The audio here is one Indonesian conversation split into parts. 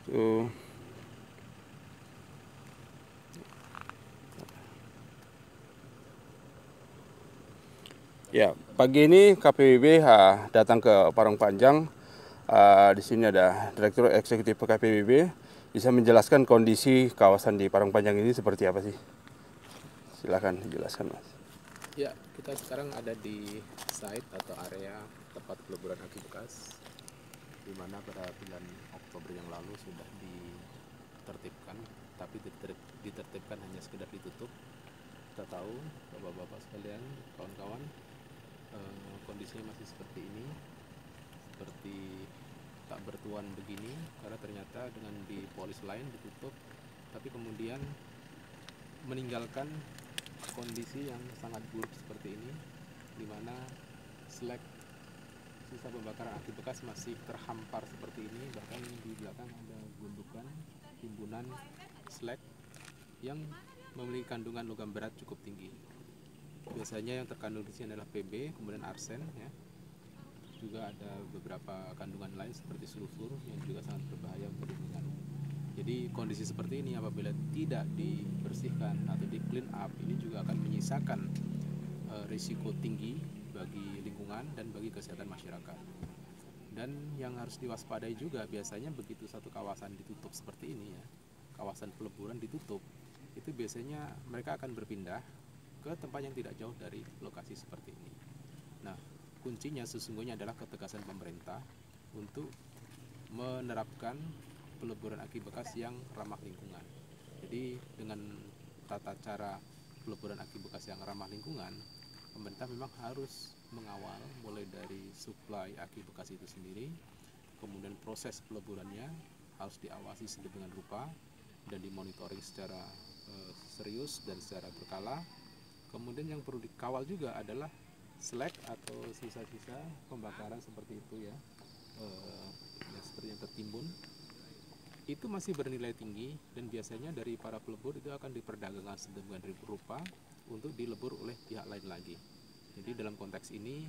Tuh. Ya, pagi ini KPWB datang ke Parung Panjang. Di sini ada Direktur Eksekutif KPWB. Bisa menjelaskan kondisi kawasan di Parung Panjang ini seperti apa sih? Silakan dijelaskan, Mas. Ya, kita sekarang ada di site atau area tempat peleburan aki bekas, di mana pada bulan Oktober yang lalu sudah ditertibkan, tapi ditertibkan hanya sekedar ditutup. Kita tahu, bapak-bapak sekalian, kawan-kawan, kondisinya masih seperti ini, seperti tak bertuan begini, karena ternyata dengan di polis lain ditutup, tapi kemudian meninggalkan kondisi yang sangat buruk seperti ini, di mana slag sisa pembakaran aki bekas masih terhampar seperti ini. Bahkan di belakang ada gundukan timbunan slag yang memiliki kandungan logam berat cukup tinggi. Biasanya yang terkandung di sini adalah Pb, kemudian arsen, ya. Juga ada beberapa kandungan lain seperti sulfur yang juga sangat berbahaya untuk lingkungan. Jadi kondisi seperti ini apabila tidak dibersihkan atau di clean up, ini juga akan menyisakan risiko tinggi bagi lingkungan dan bagi kesehatan masyarakat. Dan yang harus diwaspadai juga, biasanya begitu satu kawasan ditutup seperti ini, ya, kawasan peleburan ditutup, itu biasanya mereka akan berpindah ke tempat yang tidak jauh dari lokasi seperti ini. Nah, kuncinya sesungguhnya adalah ketegasan pemerintah untuk menerapkan peleburan aki bekas yang ramah lingkungan. Jadi dengan tata cara peleburan aki bekas yang ramah lingkungan, pemerintah memang harus mengawal mulai dari suplai aki bekas itu sendiri, kemudian proses peleburannya harus diawasi sedemikian rupa dan dimonitoring secara serius dan secara berkala. Kemudian yang perlu dikawal juga adalah slag atau sisa-sisa pembakaran seperti itu, ya, yang seperti yang tertimbun, itu masih bernilai tinggi dan biasanya dari para pelebur itu akan diperdagangkan sedemikian rupa untuk dilebur oleh pihak lain lagi. Jadi dalam konteks ini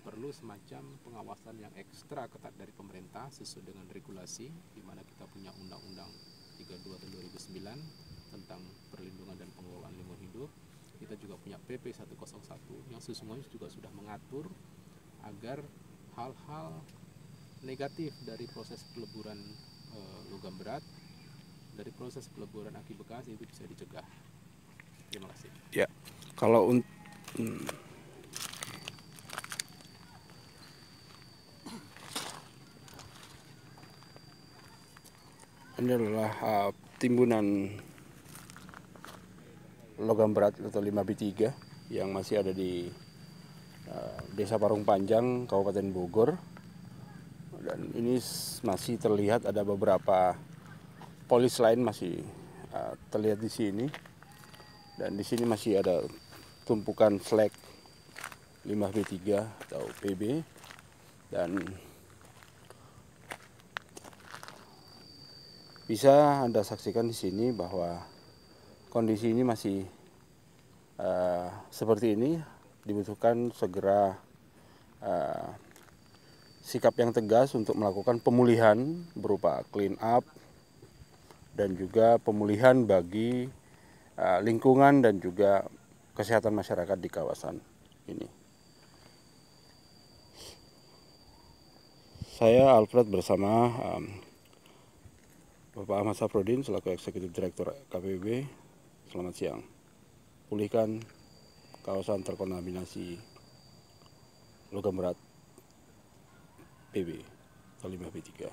perlu semacam pengawasan yang ekstra ketat dari pemerintah sesuai dengan regulasi, di mana kita punya Undang-Undang 32 tahun 2009 tentang perlindungan dan pengelolaan lingkungan hidup. Kita juga punya PP 101 yang sesungguhnya juga sudah mengatur agar hal-hal negatif dari proses peleburan logam berat, dari proses peleburan aki bekas itu bisa dicegah. Terima kasih. Ya, kalau ini adalah timbunan logam berat atau 5B3 yang masih ada di Desa Parung Panjang, Kabupaten Bogor. Dan ini masih terlihat ada beberapa polis lain masih terlihat di sini. Dan di sini masih ada tumpukan slag 5B3 atau PB. Dan bisa Anda saksikan di sini bahwa kondisi ini masih seperti ini. Dibutuhkan segera sikap yang tegas untuk melakukan pemulihan berupa clean up dan juga pemulihan bagi lingkungan dan juga kesehatan masyarakat di kawasan ini. Saya Alfred bersama Bapak Ahmad Safrudin selaku Eksekutif Direktur KPWB. Selamat siang. Pulihkan kawasan terkontaminasi logam berat PB atau 5B3.